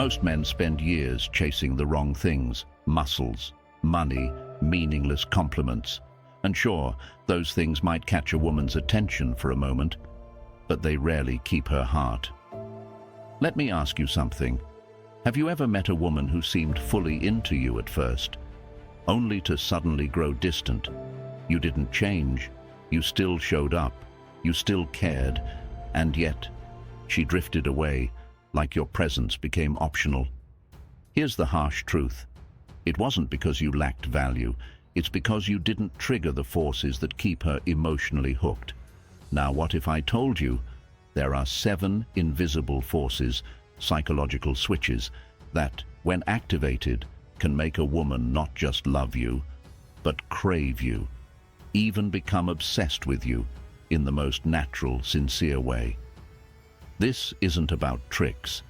Most men spend years chasing the wrong things: muscles, money, meaningless compliments. And sure, those things might catch a woman's attention for a moment, but they rarely keep her heart. Let me ask you something. Have you ever met a woman who seemed fully into you at first, only to suddenly grow distant? You didn't change. You still showed up. You still cared. And yet, she drifted away, like your presence became optional. Here's the harsh truth. It wasn't because you lacked value. It's because you didn't trigger the forces that keep her emotionally hooked. Now, what if I told you there are 7 invisible forces, psychological switches, that, when activated, can make a woman not just love you, but crave you, even become obsessed with you in the most natural, sincere way? This isn't about tricks,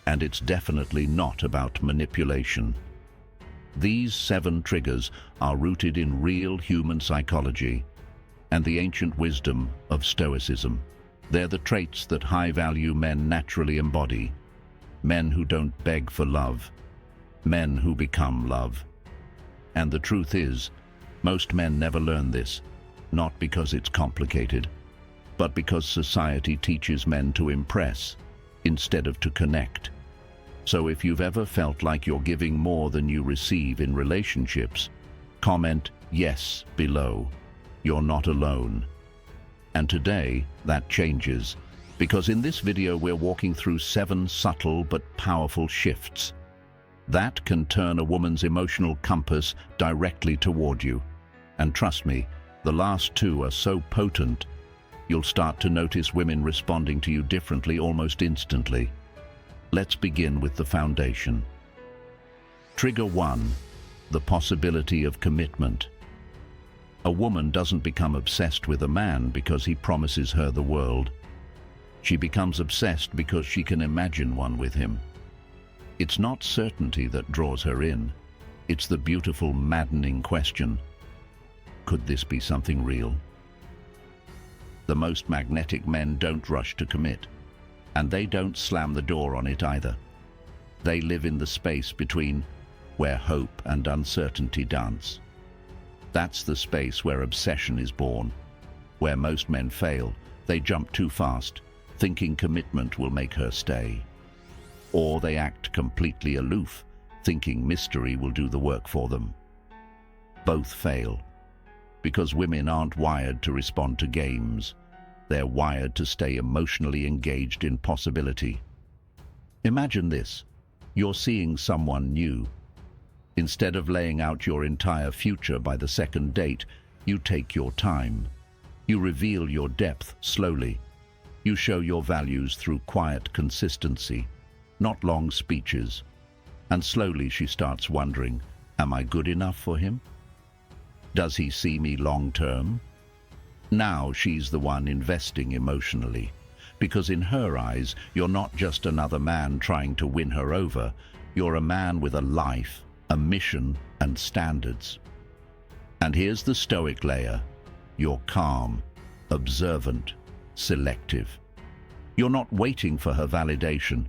and it's definitely not about manipulation. These 7 triggers are rooted in real human psychology and the ancient wisdom of Stoicism. They're the traits that high-value men naturally embody. Men who don't beg for love. Men who become love. And the truth is, most men never learn this, not because it's complicated, but because society teaches men to impress instead of to connect. So if you've ever felt like you're giving more than you receive in relationships, comment yes below. You're not alone. And today, that changes, because in this video we're walking through 7 subtle but powerful shifts that can turn a woman's emotional compass directly toward you. And trust me, the last 2 are so potent, you'll start to notice women responding to you differently almost instantly. Let's begin with the foundation. Trigger 1, the possibility of commitment. A woman doesn't become obsessed with a man because he promises her the world. She becomes obsessed because she can imagine one with him. It's not certainty that draws her in. It's the beautiful, maddening question: could this be something real? The most magnetic men don't rush to commit, and they don't slam the door on it either. They live in the space between, where hope and uncertainty dance. That's the space where obsession is born. Where most men fail, they jump too fast, thinking commitment will make her stay. Or they act completely aloof, thinking mystery will do the work for them. Both fail, because women aren't wired to respond to games. They're wired to stay emotionally engaged in possibility. Imagine this: you're seeing someone new. Instead of laying out your entire future by the second date, you take your time. You reveal your depth slowly. You show your values through quiet consistency, not long speeches. And slowly she starts wondering, am I good enough for him? Does he see me long-term? Now she's the one investing emotionally, because in her eyes, you're not just another man trying to win her over. You're a man with a life, a mission, and standards. And here's the stoic layer. You're calm, observant, selective. You're not waiting for her validation.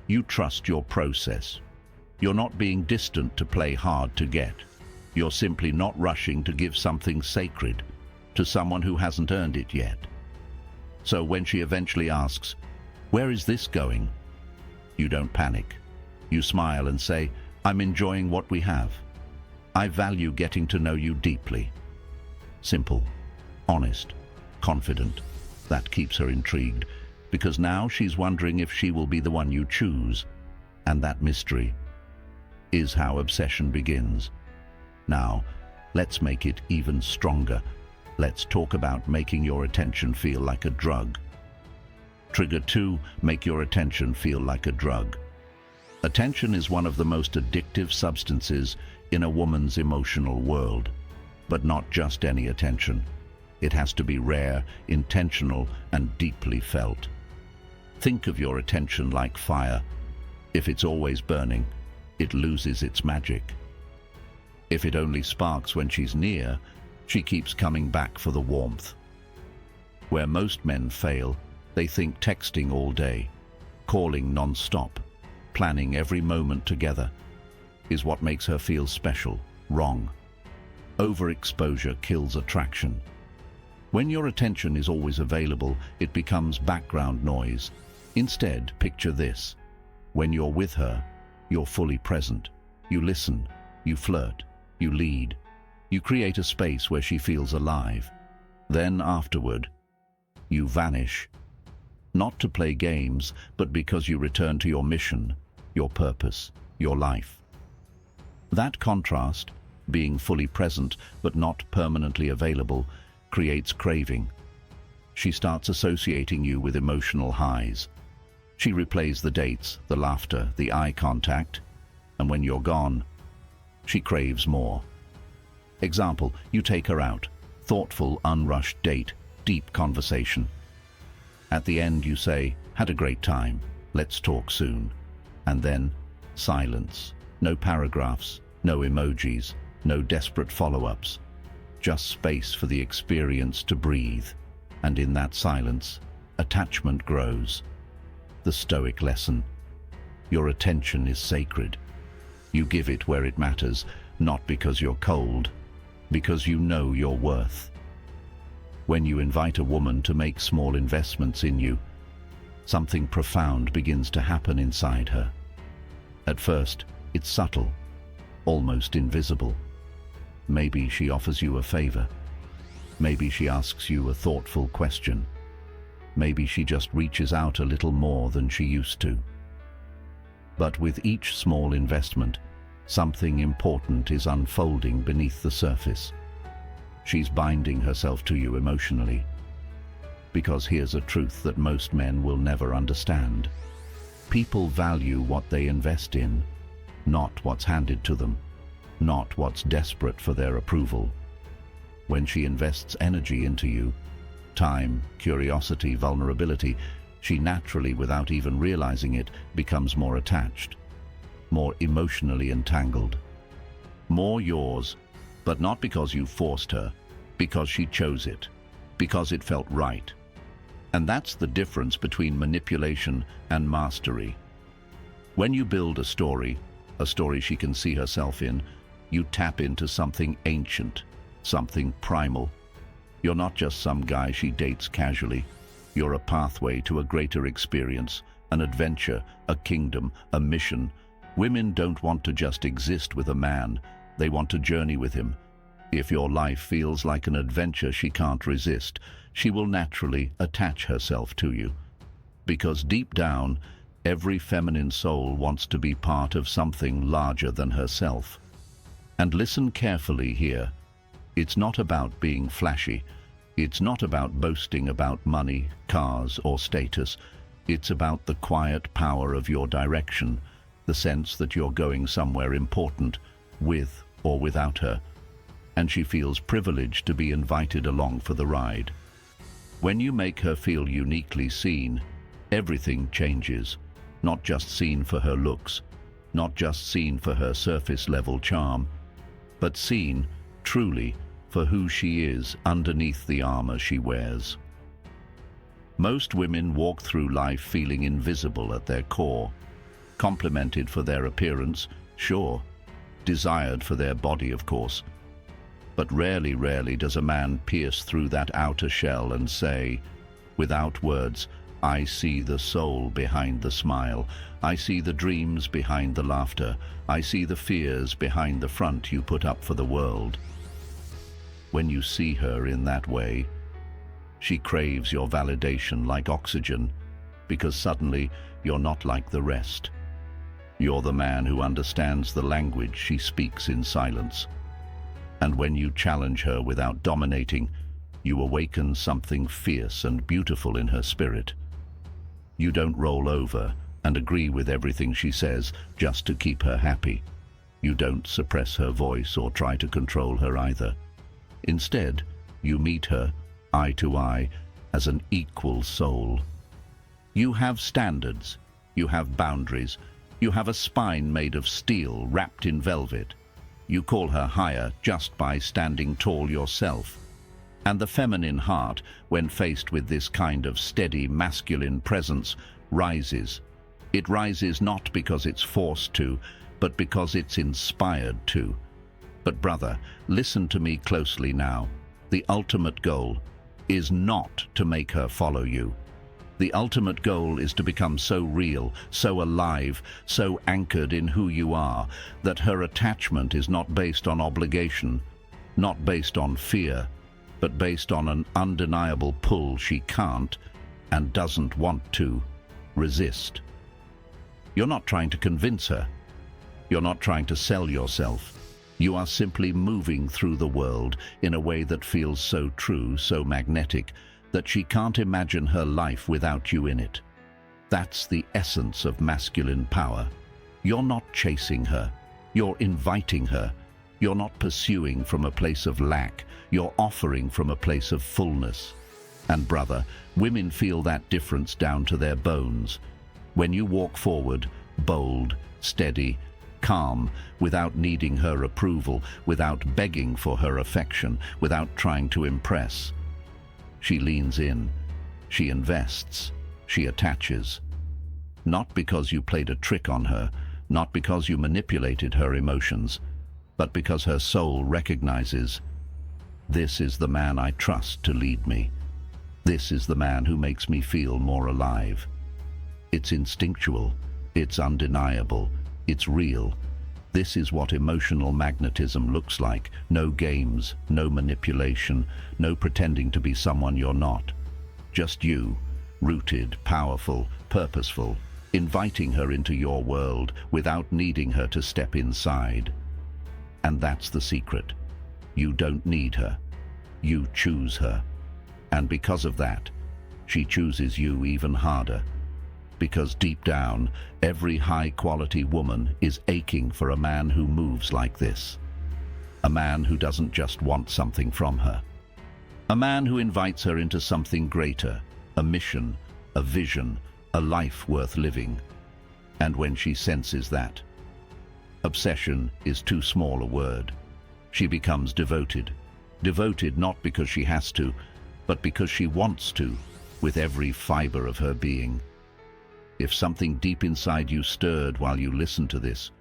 You trust your process. You're not being distant to play hard to get. You're simply not rushing to give something sacred to someone who hasn't earned it yet. So when she eventually asks, "Where is this going?" you don't panic. You smile and say, "I'm enjoying what we have. I value getting to know you deeply." Simple, honest, confident. That keeps her intrigued, because now she's wondering if she will be the one you choose. And that mystery is how obsession begins. Now, let's make it even stronger. Let's talk about making your attention feel like a drug. Trigger 2, make your attention feel like a drug. Attention is one of the most addictive substances in a woman's emotional world. But not just any attention. It has to be rare, intentional, and deeply felt. Think of your attention like fire. If it's always burning, it loses its magic. If it only sparks when she's near, she keeps coming back for the warmth. Where most men fail, they think texting all day, calling non-stop, planning every moment together, is what makes her feel special, wrong. Overexposure kills attraction. When your attention is always available, it becomes background noise. Instead, picture this. When you're with her, you're fully present. You listen, you flirt, you lead. You create a space where she feels alive. Then afterward, you vanish. Not to play games, but because you return to your mission, your purpose, your life. That contrast, being fully present but not permanently available, creates craving. She starts associating you with emotional highs. She replays the dates, the laughter, the eye contact, and when you're gone, she craves more. Example, you take her out. Thoughtful, unrushed date, deep conversation. At the end you say, "Had a great time, let's talk soon." And then, silence. No paragraphs, no emojis, no desperate follow-ups. Just space for the experience to breathe. And in that silence, attachment grows. The Stoic lesson. Your attention is sacred. You give it where it matters, not because you're cold, because you know your worth. When you invite a woman to make small investments in you, something profound begins to happen inside her. At first, it's subtle, almost invisible. Maybe she offers you a favor. Maybe she asks you a thoughtful question. Maybe she just reaches out a little more than she used to. But with each small investment, something important is unfolding beneath the surface. She's binding herself to you emotionally. Because here's a truth that most men will never understand. People value what they invest in, not what's handed to them, not what's desperate for their approval. When she invests energy into you, time, curiosity, vulnerability, she naturally, without even realizing it, becomes more attached, more emotionally entangled. More yours, but not because you forced her, because she chose it, because it felt right. And that's the difference between manipulation and mastery. When you build a story she can see herself in, you tap into something ancient, something primal. You're not just some guy she dates casually. You're a pathway to a greater experience, an adventure, a kingdom, a mission. Women don't want to just exist with a man. They want to journey with him. If your life feels like an adventure she can't resist, she will naturally attach herself to you. Because deep down, every feminine soul wants to be part of something larger than herself. And listen carefully here. It's not about being flashy. It's not about boasting about money, cars, or status. It's about the quiet power of your direction, the sense that you're going somewhere important, with or without her. And she feels privileged to be invited along for the ride. When you make her feel uniquely seen, everything changes. Not just seen for her looks, not just seen for her surface-level charm, but seen, truly, for who she is underneath the armor she wears. Most women walk through life feeling invisible at their core, complimented for their appearance, sure, desired for their body, of course. But rarely does a man pierce through that outer shell and say, without words, "I see the soul behind the smile. I see the dreams behind the laughter. I see the fears behind the front you put up for the world." When you see her in that way, she craves your validation like oxygen, because suddenly you're not like the rest. You're the man who understands the language she speaks in silence. And when you challenge her without dominating, you awaken something fierce and beautiful in her spirit. You don't roll over and agree with everything she says just to keep her happy. You don't suppress her voice or try to control her either. Instead, you meet her, eye to eye, as an equal soul. You have standards, you have boundaries, you have a spine made of steel wrapped in velvet. You call her higher just by standing tall yourself. And the feminine heart, when faced with this kind of steady masculine presence, rises. It rises not because it's forced to, but because it's inspired to. But brother, listen to me closely now. The ultimate goal is not to make her follow you. The ultimate goal is to become so real, so alive, so anchored in who you are, that her attachment is not based on obligation, not based on fear, but based on an undeniable pull she can't, and doesn't want to, resist. You're not trying to convince her. You're not trying to sell yourself. You are simply moving through the world in a way that feels so true, so magnetic, that she can't imagine her life without you in it. That's the essence of masculine power. You're not chasing her. You're inviting her. You're not pursuing from a place of lack. You're offering from a place of fullness. And brother, women feel that difference down to their bones. When you walk forward, bold, steady, calm, without needing her approval, without begging for her affection, without trying to impress, she leans in, she invests, she attaches. Not because you played a trick on her, not because you manipulated her emotions, but because her soul recognizes, this is the man I trust to lead me. This is the man who makes me feel more alive. It's instinctual, it's undeniable, it's real. This is what emotional magnetism looks like. No games, no manipulation, no pretending to be someone you're not. Just you, rooted, powerful, purposeful, inviting her into your world without needing her to step inside. And that's the secret. You don't need her. You choose her. And because of that, she chooses you even harder. Because deep down, every high-quality woman is aching for a man who moves like this. A man who doesn't just want something from her. A man who invites her into something greater, a mission, a vision, a life worth living. And when she senses that, obsession is too small a word. She becomes devoted. Devoted not because she has to, but because she wants to, with every fiber of her being. If something deep inside you stirred while you listened to this,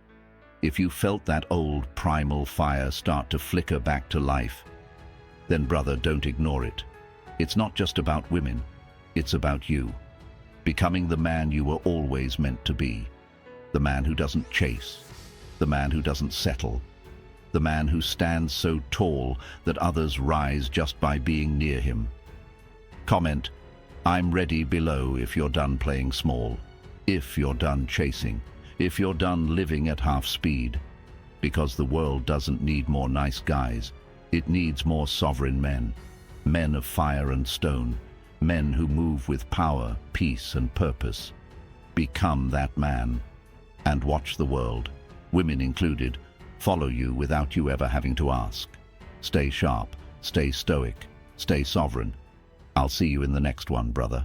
if you felt that old primal fire start to flicker back to life, then brother, don't ignore it. It's not just about women, it's about you. Becoming the man you were always meant to be. The man who doesn't chase, the man who doesn't settle, the man who stands so tall that others rise just by being near him. Comment, I'm ready below if you're done playing small, if you're done chasing, if you're done living at half speed. Because the world doesn't need more nice guys, it needs more sovereign men, men of fire and stone, men who move with power, peace and purpose. Become that man and watch the world, women included, follow you without you ever having to ask. Stay sharp, stay stoic, stay sovereign. I'll see you in the next one, brother.